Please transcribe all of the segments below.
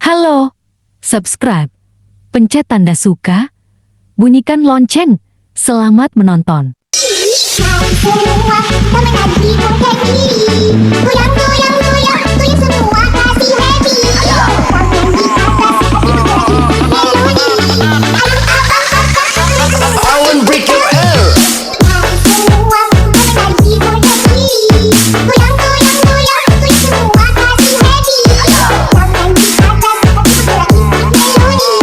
Halo, subscribe, pencet tanda suka, bunyikan lonceng. Selamat menonton. Hai semua, kami lagi berjanji. Goyang, goyang, goyang, goyang semua kasih happy. Tangan di atas, dibuat melodi. I won't break your air. Hai semua, kami lagi berjanji. Goyang, goyang, goyang, goyang semua kasih happy. Tangan di atas, dibuat melodi.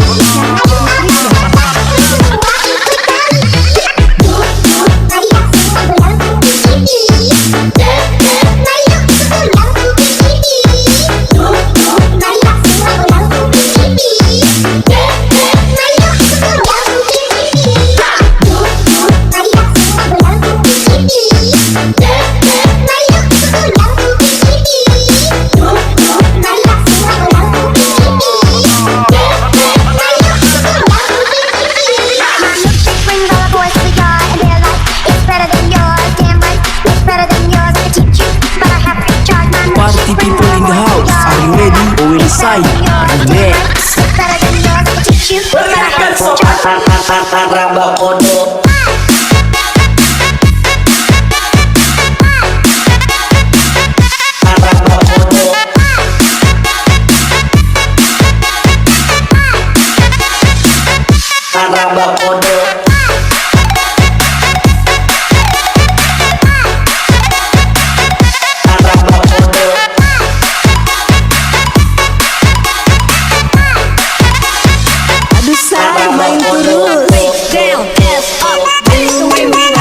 Party people in the house, are you ready? Or will decide? Relax. Berikan sopan raba kodok. Raba kodok. Main terus. Down, ass up, that's the way we roll.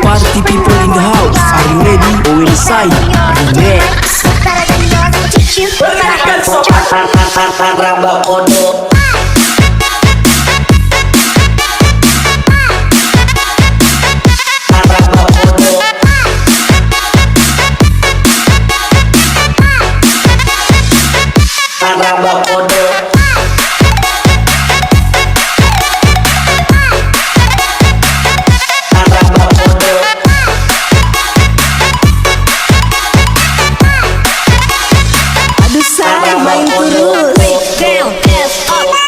Party people in the house, are you ready? Or will decide? Relax. Berikan sopan raba kodok. Raba kodok. Main terus. Down, ass up.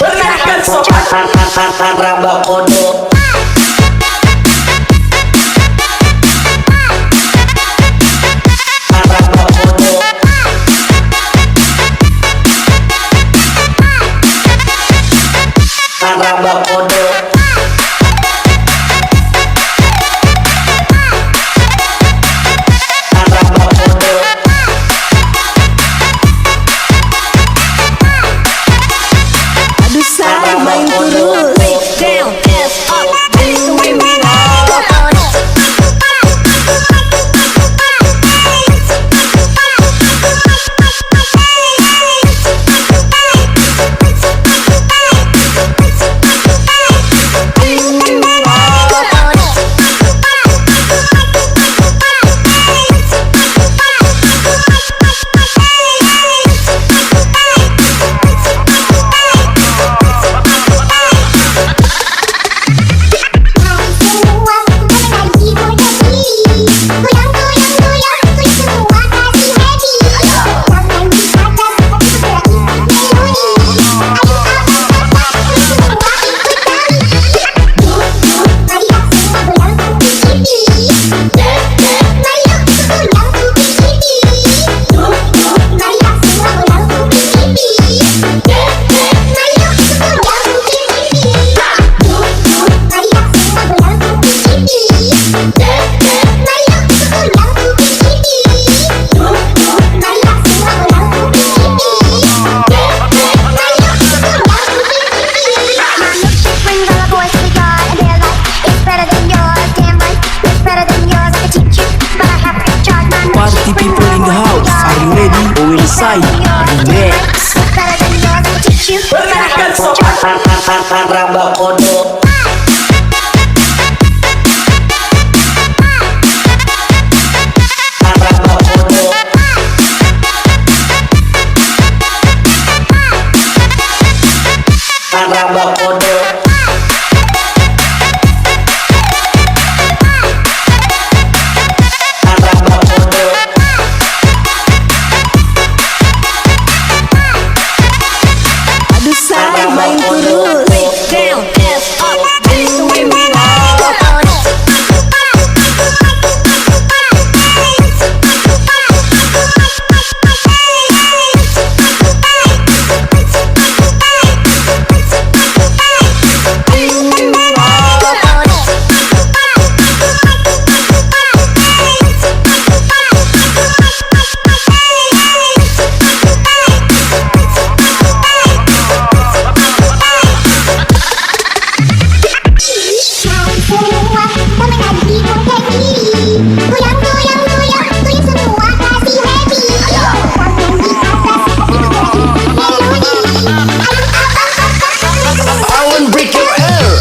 Berikan sopan raba kodok. Raba kodok. Aduh say main terus. Down, ass up, that's the way we roll. Party people in the house, are you ready? Will say remix. Berikan sopan raba kodok. Raba kodok. Raba kodok. Aduh say main terus. Down, ass up, that's the way we roll. I won't break your air.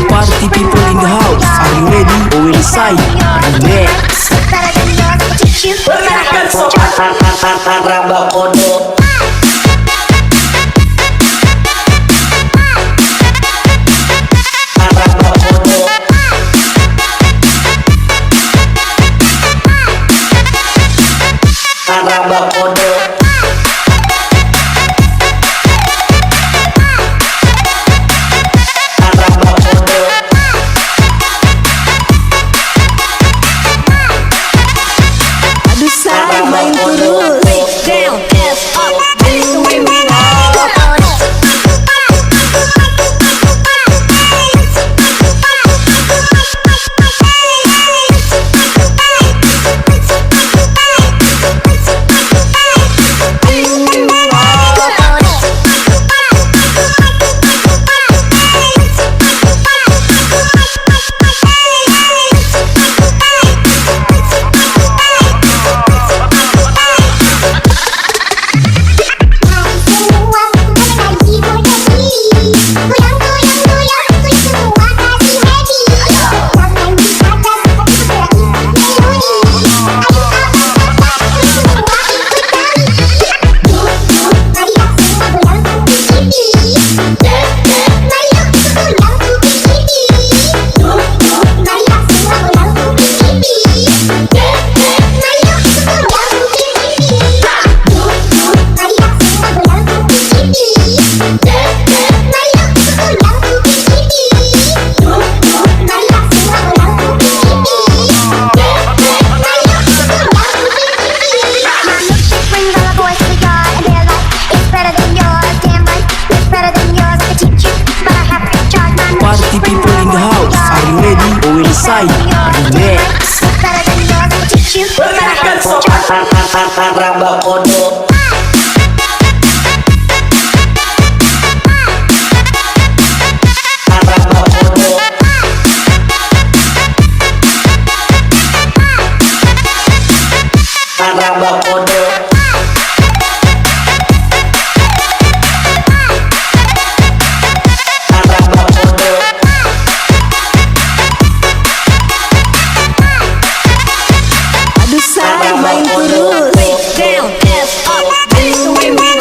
Party people in the house, are you ready? Will say remix. Berikan sopan raba kodok. Raba kodok. Raba kodok. Raba kodok. Aduh say main terus. Down, ass up, that's the way we roll. Side Remix. Better than yours, I'll teach you, but I have to Raba kodo. Raba kodo. Aduh say main terus. Down, F, up, this the way we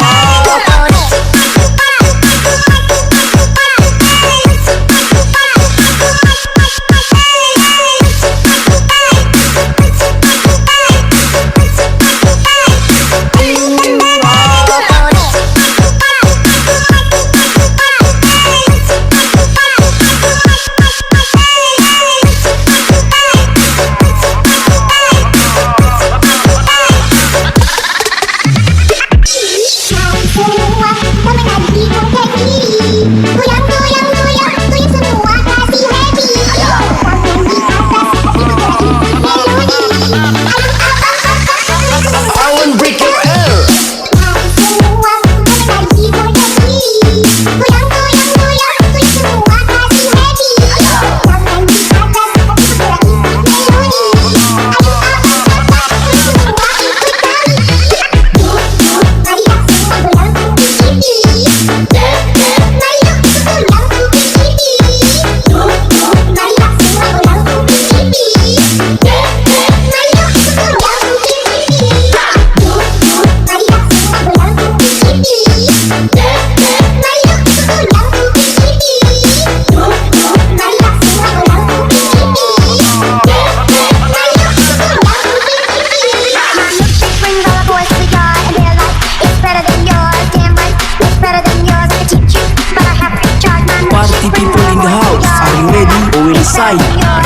Party people in the house, are you ready? Ondel-ondel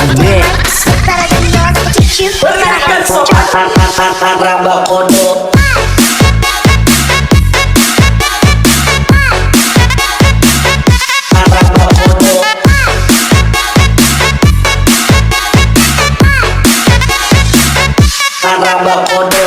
Remix. better than yours, I'll teach you, but I have to Raba kodo. Raba kodo.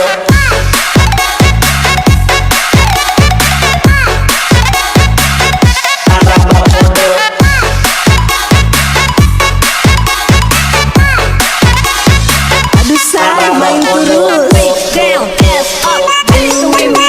Aduh say main terus. down, F, up, this the way we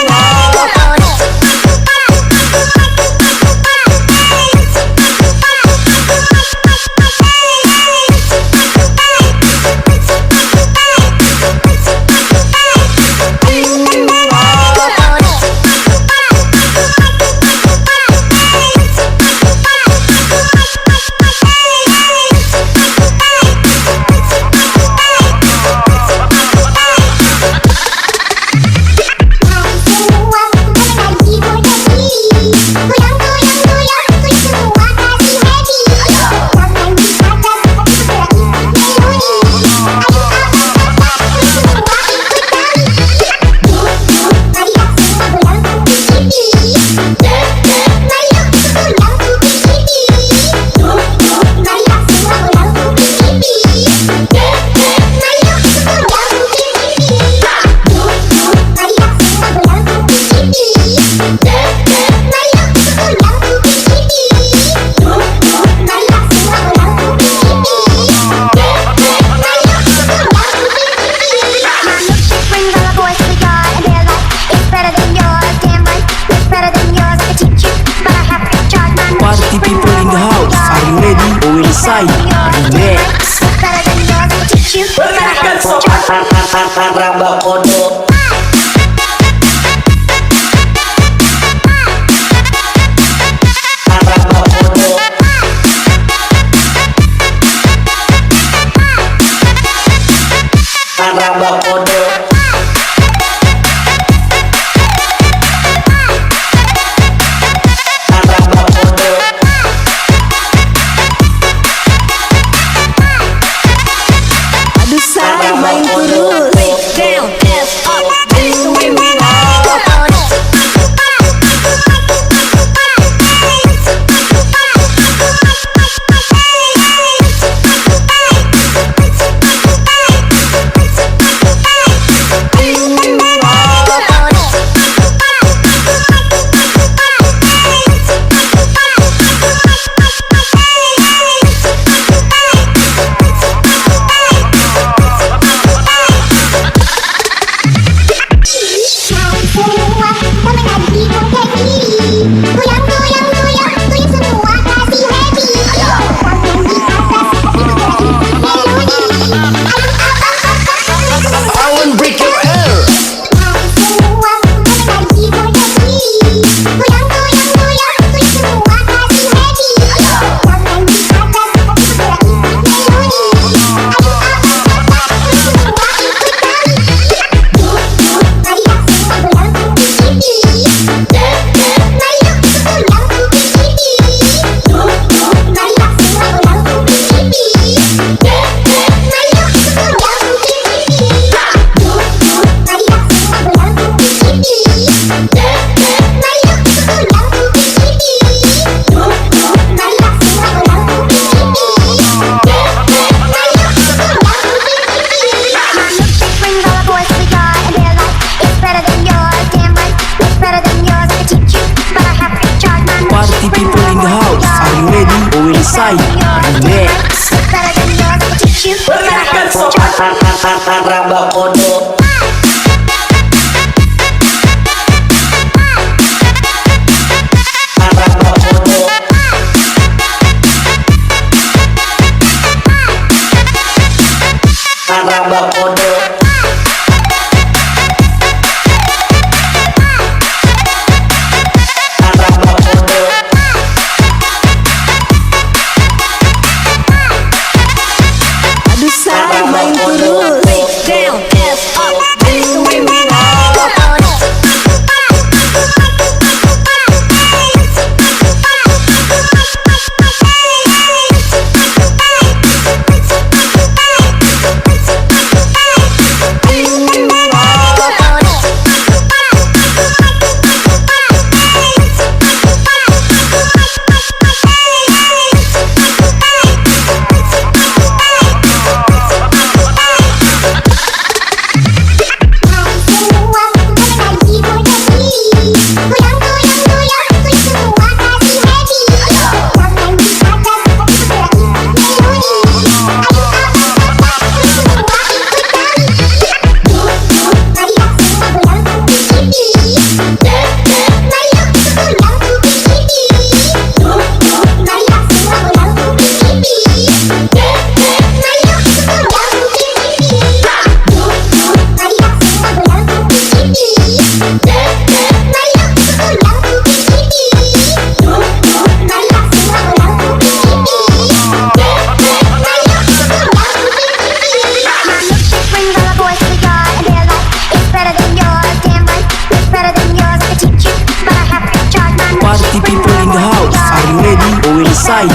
Party people in the house, are you ready? Ondel-ondel Remix. better than yours, I'll teach you, but I have to Raba kodo. Raba kodo. Aduh say main terus. down, F, Raba kodo. Raba kodo. Aduh say main terus. Face down, ass up, that's the way we roll. Party people in the house, are you ready? Outside,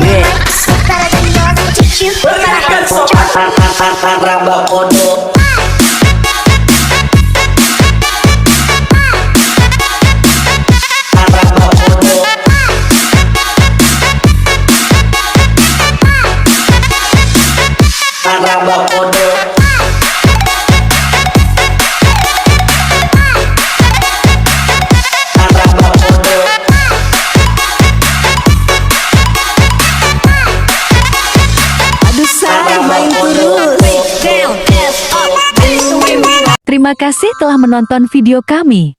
relax. Raba kodo. Raba kodo. Aduh say main terus. Face down, ass up, that's the way we roll. Terima kasih telah menonton video kami.